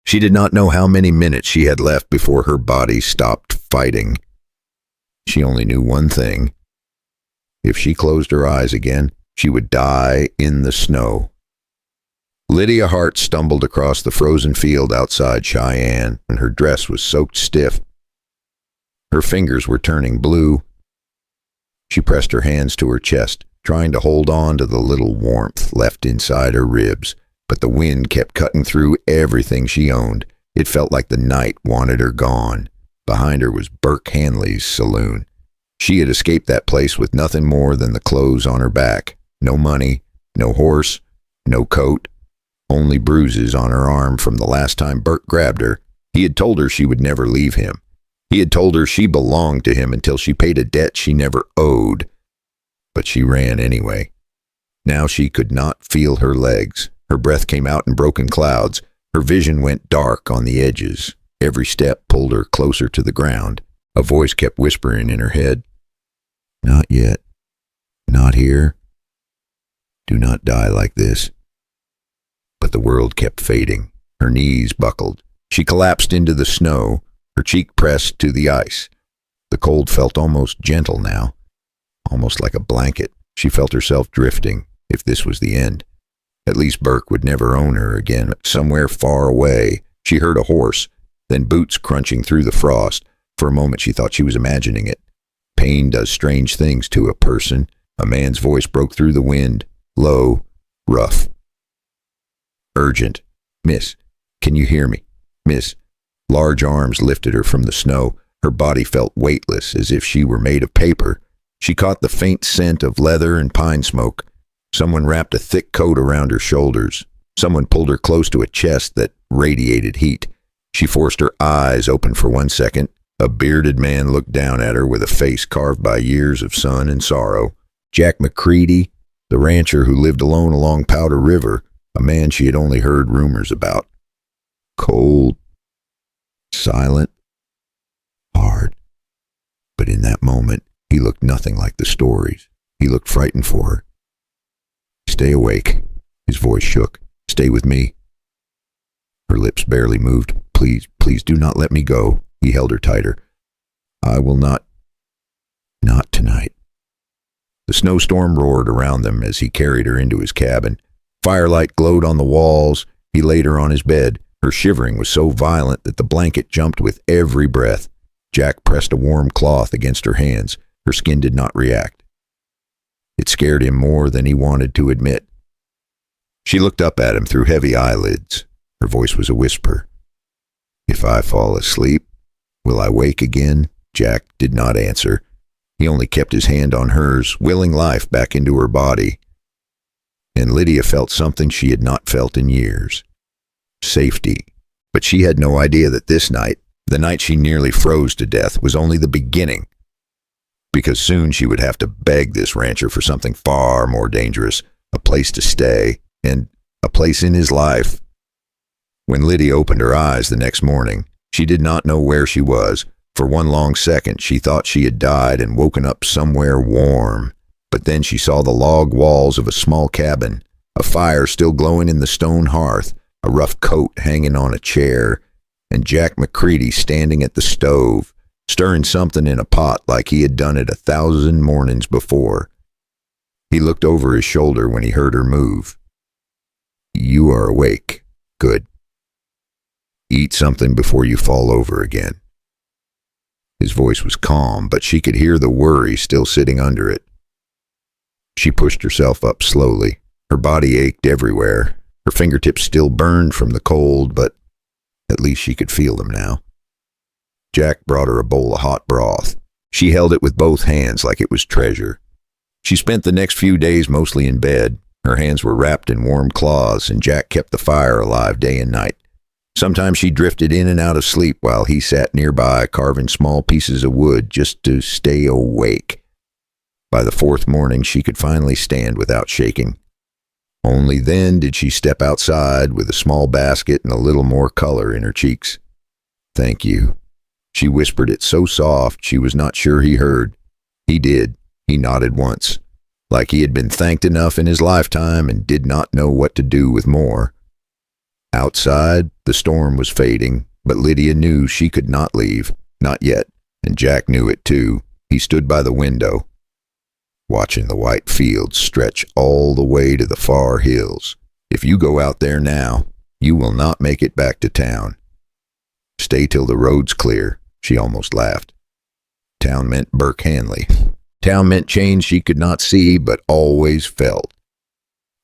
She did not know how many minutes she had left before her body stopped fighting. She only knew one thing. If she closed her eyes again, she would die in the snow. Lydia Hart stumbled across the frozen field outside Cheyenne, and her dress was soaked stiff. Her fingers were turning blue. She pressed her hands to her chest, trying to hold on to the little warmth left inside her ribs, but the wind kept cutting through everything she owned. It felt like the night wanted her gone. Behind her was Burke Hanley's saloon. She had escaped that place with nothing more than the clothes on her back. No money, no horse, no coat, only bruises on her arm from the last time Burke grabbed her. He had told her she would never leave him. He had told her she belonged to him until she paid a debt she never owed. But she ran anyway. Now she could not feel her legs. Her breath came out in broken clouds. Her vision went dark on the edges. Every step pulled her closer to the ground. A voice kept whispering in her head, "Not yet. Not here. Do not die like this." But the world kept fading. Her knees buckled. She collapsed into the snow, her cheek pressed to the ice. The cold felt almost gentle now, almost like a blanket. She felt herself drifting, if this was the end. At least Burke would never own her again. Somewhere far away, she heard a horse, then boots crunching through the frost. For a moment she thought she was imagining it. Pain does strange things to a person. A man's voice broke through the wind, low, rough. Urgent. "Miss, can you hear me? Miss." Large arms lifted her from the snow. Her body felt weightless, as if she were made of paper. She caught the faint scent of leather and pine smoke. Someone wrapped a thick coat around her shoulders. Someone pulled her close to a chest that radiated heat. She forced her eyes open for 1 second. A bearded man looked down at her with a face carved by years of sun and sorrow. Jack McCready, the rancher who lived alone along Powder River, a man she had only heard rumors about. Cold, silent, hard. But in that moment, he looked nothing like the stories. He looked frightened for her. "Stay awake." His voice shook. "Stay with me." Her lips barely moved. "Please, please do not let me go." He held her tighter. "I will not. Not tonight." The snowstorm roared around them as he carried her into his cabin. Firelight glowed on the walls. He laid her on his bed. Her shivering was so violent that the blanket jumped with every breath. Jack pressed a warm cloth against her hands. Her skin did not react. It scared him more than he wanted to admit. She looked up at him through heavy eyelids. Her voice was a whisper. "If I fall asleep, will I wake again?" Jack did not answer. He only kept his hand on hers, willing life back into her body. And Lydia felt something she had not felt in years. Safety. But she had no idea that this night, the night she nearly froze to death, was only the beginning. Because soon she would have to beg this rancher for something far more dangerous, a place to stay, and a place in his life. When Lydia opened her eyes the next morning, she did not know where she was. For one long second, she thought she had died and woken up somewhere warm. But then she saw the log walls of a small cabin, a fire still glowing in the stone hearth, a rough coat hanging on a chair, and Jack McCready standing at the stove, stirring something in a pot like he had done it 1,000 mornings before. He looked over his shoulder when he heard her move. "You are awake. Good. Eat something before you fall over again." His voice was calm, but she could hear the worry still sitting under it. She pushed herself up slowly. Her body ached everywhere. Her fingertips still burned from the cold, but at least she could feel them now. Jack brought her a bowl of hot broth. She held it with both hands like it was treasure. She spent the next few days mostly in bed. Her hands were wrapped in warm cloths, and Jack kept the fire alive day and night. Sometimes she drifted in and out of sleep while he sat nearby carving small pieces of wood just to stay awake. By the 4th morning, she could finally stand without shaking. Only then did she step outside with a small basket and a little more color in her cheeks. "Thank you." She whispered it so soft she was not sure he heard. He did. He nodded once, like he had been thanked enough in his lifetime and did not know what to do with more. Outside, the storm was fading, but Lydia knew she could not leave. Not yet, and Jack knew it too. He stood by the window, watching the white fields stretch all the way to the far hills. If you go out there now, you will not make it back to town. Stay till the road's clear, she almost laughed. Town meant Burke Hanley. Town meant change she could not see, but always felt.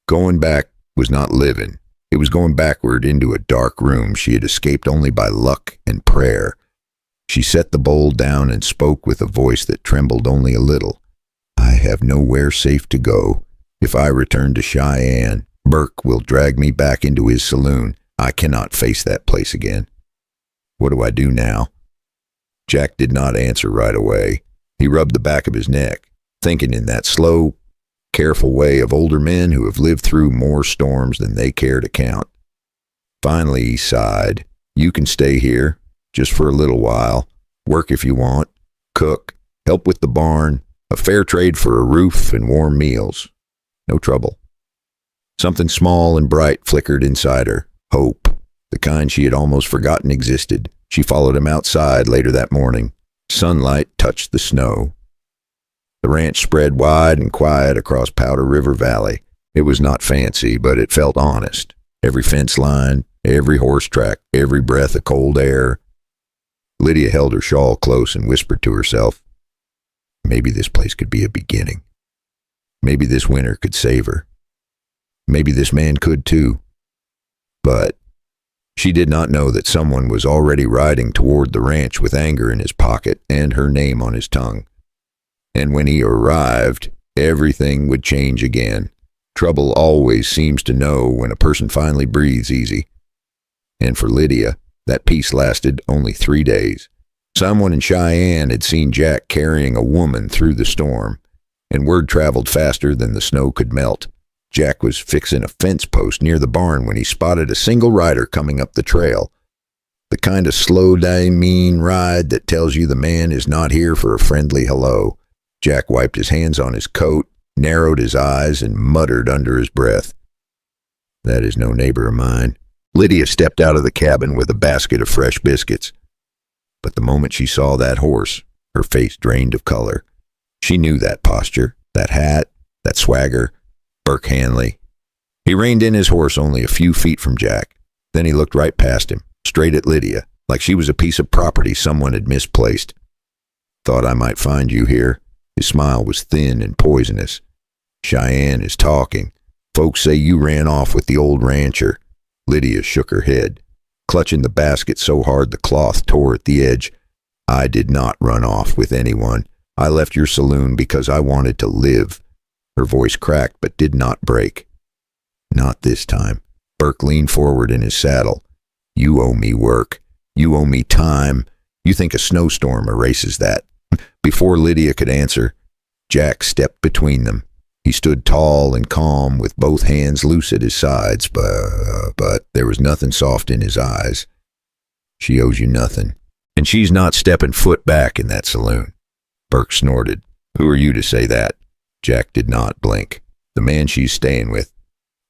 Going back was not living. It was going backward into a dark room she had escaped only by luck and prayer. She set the bowl down and spoke with a voice that trembled only a little. I have nowhere safe to go. If I return to Cheyenne, Burke will drag me back into his saloon. I cannot face that place again. What do I do now? Jack did not answer right away. He rubbed the back of his neck, thinking in that slow, careful way of older men who have lived through more storms than they care to count. Finally, he sighed. You can stay here, just for a little while. Work if you want. Cook. Help with the barn. A fair trade for a roof and warm meals. No trouble. Something small and bright flickered inside her. Hope. The kind she had almost forgotten existed. She followed him outside later that morning. Sunlight touched the snow. The ranch spread wide and quiet across Powder River Valley. It was not fancy, but it felt honest. Every fence line, every horse track, every breath of cold air. Lydia held her shawl close and whispered to herself, maybe this place could be a beginning. Maybe this winter could save her. Maybe this man could too. But she did not know that someone was already riding toward the ranch with anger in his pocket and her name on his tongue. And when he arrived, everything would change again. Trouble always seems to know when a person finally breathes easy. And for Lydia, that peace lasted only 3 days. Someone in Cheyenne had seen Jack carrying a woman through the storm, and word traveled faster than the snow could melt. Jack was fixing a fence post near the barn when he spotted a single rider coming up the trail. The kind of slow, mean ride that tells you the man is not here for a friendly hello. Jack wiped his hands on his coat, narrowed his eyes, and muttered under his breath, "That is no neighbor of mine." Lydia stepped out of the cabin with a basket of fresh biscuits. But the moment she saw that horse, her face drained of color. She knew that posture, that hat, that swagger. Burke Hanley. He reined in his horse only a few feet from Jack. Then he looked right past him, straight at Lydia, like she was a piece of property someone had misplaced. "Thought I might find you here." His smile was thin and poisonous. "Cheyenne is talking. Folks say you ran off with the old rancher." Lydia shook her head, clutching the basket so hard the cloth tore at the edge. "I did not run off with anyone. I left your saloon because I wanted to live." Her voice cracked but did not break. "Not this time." Burke leaned forward in his saddle. "You owe me work. You owe me time. You think a snowstorm erases that?" Before Lydia could answer, Jack stepped between them. He stood tall and calm with both hands loose at his sides, but there was nothing soft in his eyes. "She owes you nothing, and she's not stepping foot back in that saloon." Burke snorted. "Who are you to say that?" Jack did not blink. "The man she's staying with.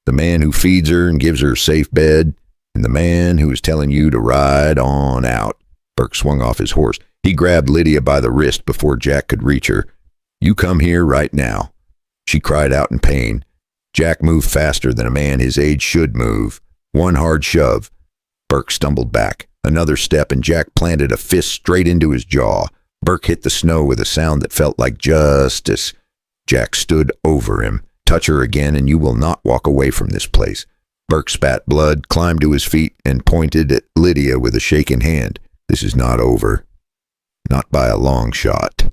The man who feeds her and gives her a safe bed, and the man who is telling you to ride on out." Burke swung off his horse. He grabbed Lydia by the wrist before Jack could reach her. "You come here right now." She cried out in pain. Jack moved faster than a man his age should move. One hard shove. Burke stumbled back. Another step, and Jack planted a fist straight into his jaw. Burke hit the snow with a sound that felt like justice. Jack stood over him. "Touch her again, and you will not walk away from this place." Burke spat blood, climbed to his feet, and pointed at Lydia with a shaking hand. "This is not over. Not by a long shot."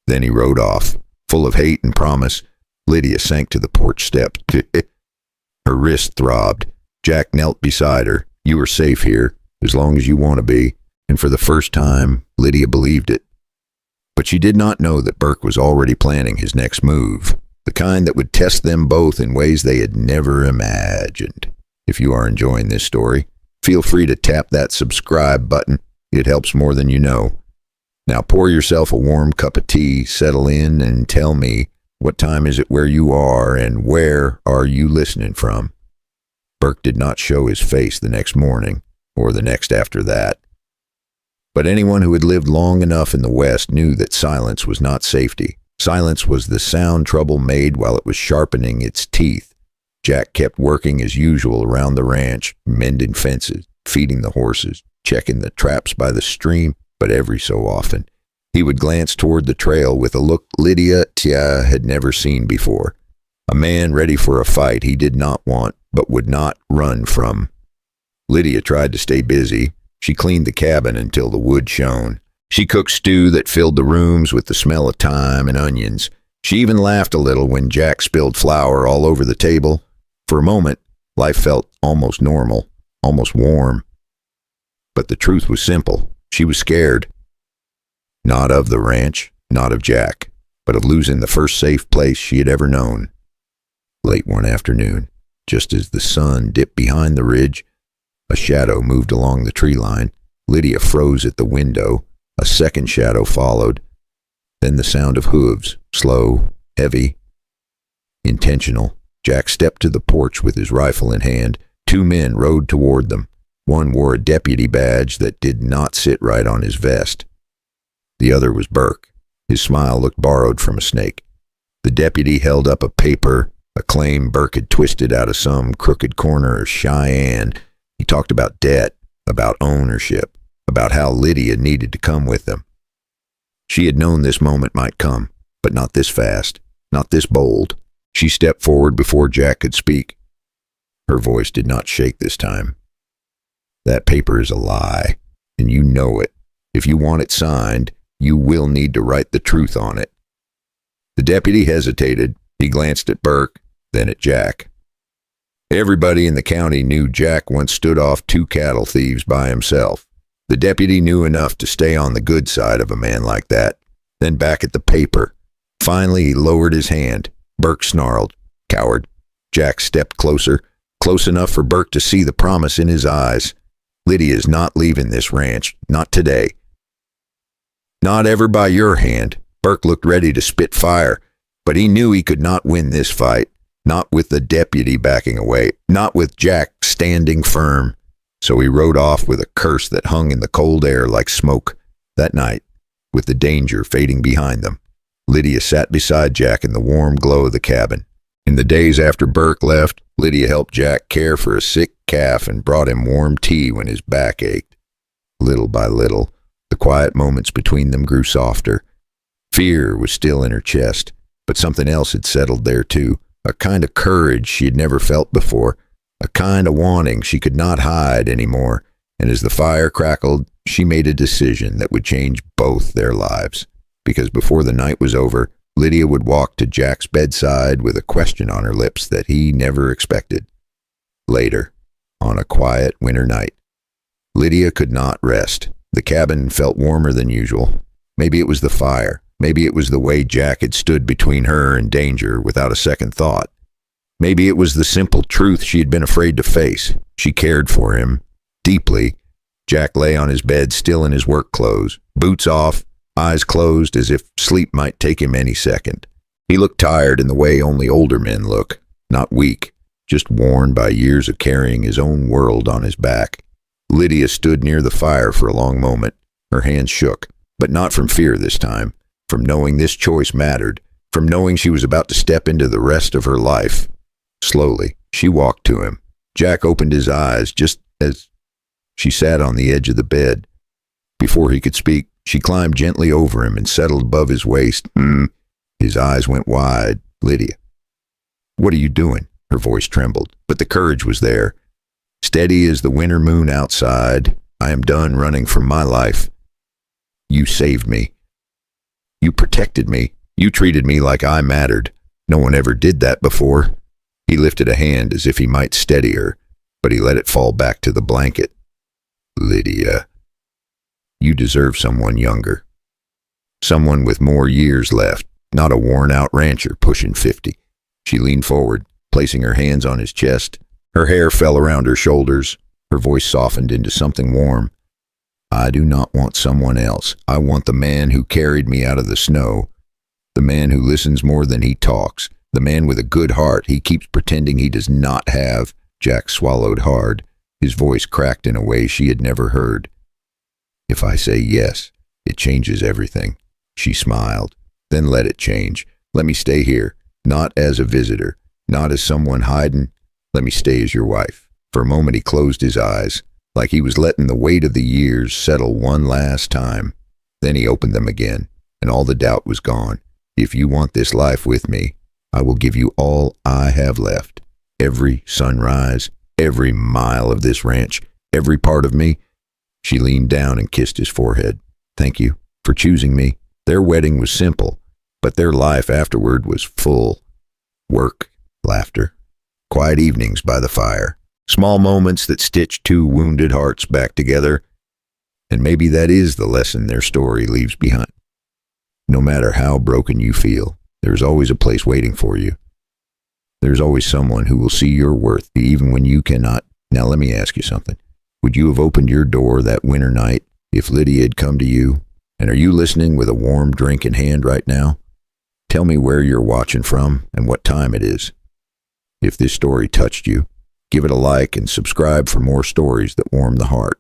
Then he rode off, full of hate and promise. Lydia sank to the porch step. Her wrist throbbed. Jack knelt beside her. "You are safe here, as long as you want to be." And for the first time, Lydia believed it. But she did not know that Burke was already planning his next move, the kind that would test them both in ways they had never imagined. If you are enjoying this story, feel free to tap that subscribe button. It helps more than you know. Now pour yourself a warm cup of tea, settle in, and tell me, what time is it where you are, and where are you listening from? Burke did not show his face the next morning, or the next after that. But anyone who had lived long enough in the West knew that silence was not safety. Silence was the sound trouble made while it was sharpening its teeth. Jack kept working as usual around the ranch, mending fences, feeding the horses, checking the traps by the stream, but every so often he would glance toward the trail with a look Lydia had never seen before. A man ready for a fight he did not want, but would not run from. Lydia tried to stay busy. She cleaned the cabin until the wood shone. She cooked stew that filled the rooms with the smell of thyme and onions. She even laughed a little when Jack spilled flour all over the table. For a moment, life felt almost normal, almost warm. But the truth was simple. She was scared. Not of the ranch, not of Jack, but of losing the first safe place she had ever known. Late one afternoon, just as the sun dipped behind the ridge, a shadow moved along the tree line. Lydia froze at the window. A second shadow followed. Then the sound of hooves, slow, heavy, intentional. Jack stepped to the porch with his rifle in hand. Two men rode toward them. One wore a deputy badge that did not sit right on his vest. The other was Burke. His smile looked borrowed from a snake. The deputy held up a paper, a claim Burke had twisted out of some crooked corner of Cheyenne. He talked about debt, about ownership, about how Lydia needed to come with them. She had known this moment might come, but not this fast, not this bold. She stepped forward before Jack could speak. Her voice did not shake this time. That paper is a lie, and you know it. If you want it signed, you will need to write the truth on it. The deputy hesitated. He glanced at Burke, then at Jack. Everybody in the county knew Jack once stood off 2 cattle thieves by himself. The deputy knew enough to stay on the good side of a man like that. Then back at the paper. Finally, he lowered his hand. Burke snarled, "Coward." Jack stepped closer, close enough for Burke to see the promise in his eyes. Lydia's not leaving this ranch, not today. Not ever by your hand. Burke looked ready to spit fire, but he knew he could not win this fight. Not with the deputy backing away, not with Jack standing firm. So he rode off with a curse that hung in the cold air like smoke. That night, with the danger fading behind them, Lydia sat beside Jack in the warm glow of the cabin. In the days after Burke left, Lydia helped Jack care for a sick calf and brought him warm tea when his back ached. Little by little, the quiet moments between them grew softer. Fear was still in her chest, but something else had settled there too. A kind of courage she had never felt before, a kind of wanting she could not hide anymore, and as the fire crackled, she made a decision that would change both their lives. Because before the night was over, Lydia would walk to Jack's bedside with a question on her lips that he never expected. Later, on a quiet winter night, Lydia could not rest. The cabin felt warmer than usual. Maybe it was the fire. Maybe it was the way Jack had stood between her and danger without a second thought. Maybe it was the simple truth she had been afraid to face. She cared for him, deeply. Jack lay on his bed, still in his work clothes, boots off, eyes closed as if sleep might take him any second. He looked tired in the way only older men look, not weak, just worn by years of carrying his own world on his back. Lydia stood near the fire for a long moment. Her hands shook, but not from fear this time. From knowing this choice mattered, from knowing she was about to step into the rest of her life. Slowly, she walked to him. Jack opened his eyes just as she sat on the edge of the bed. Before he could speak, she climbed gently over him and settled above his waist. His eyes went wide. Lydia. "What are you doing?" Her voice trembled, but the courage was there. Steady as the winter moon outside, "I am done running from my life. You saved me. You protected me. You treated me like I mattered. No one ever did that before." He lifted a hand as if he might steady her, but he let it fall back to the blanket. "Lydia, you deserve someone younger. Someone with more years left, not a worn-out rancher pushing 50. She leaned forward, placing her hands on his chest. Her hair fell around her shoulders. Her voice softened into something warm. "I do not want someone else. I want the man who carried me out of the snow. The man who listens more than he talks. The man with a good heart he keeps pretending he does not have. Jack swallowed hard. His voice cracked in a way she had never heard. If I say yes, it changes everything. She smiled. Then let it change. Let me stay here, not as a visitor, not as someone hiding. Let me stay as your wife. For a moment he closed his eyes, like he was letting the weight of the years settle one last time. Then he opened them again, and all the doubt was gone. If you want this life with me, I will give you all I have left. Every sunrise, every mile of this ranch, every part of me. She leaned down and kissed his forehead. Thank you for choosing me. Their wedding was simple, but their life afterward was full. Work, laughter, quiet evenings by the fire, small moments that stitched two wounded hearts back together. And maybe that is the lesson their story leaves behind. No matter how broken you feel, there's always a place waiting for you. There's always someone who will see your worth even when you cannot. Now let me ask you something. Would you have opened your door that winter night if Lydia had come to you? And are you listening with a warm drink in hand right now? Tell me where you're watching from and what time it is. If this story touched you, give it a like and subscribe for more stories that warm the heart.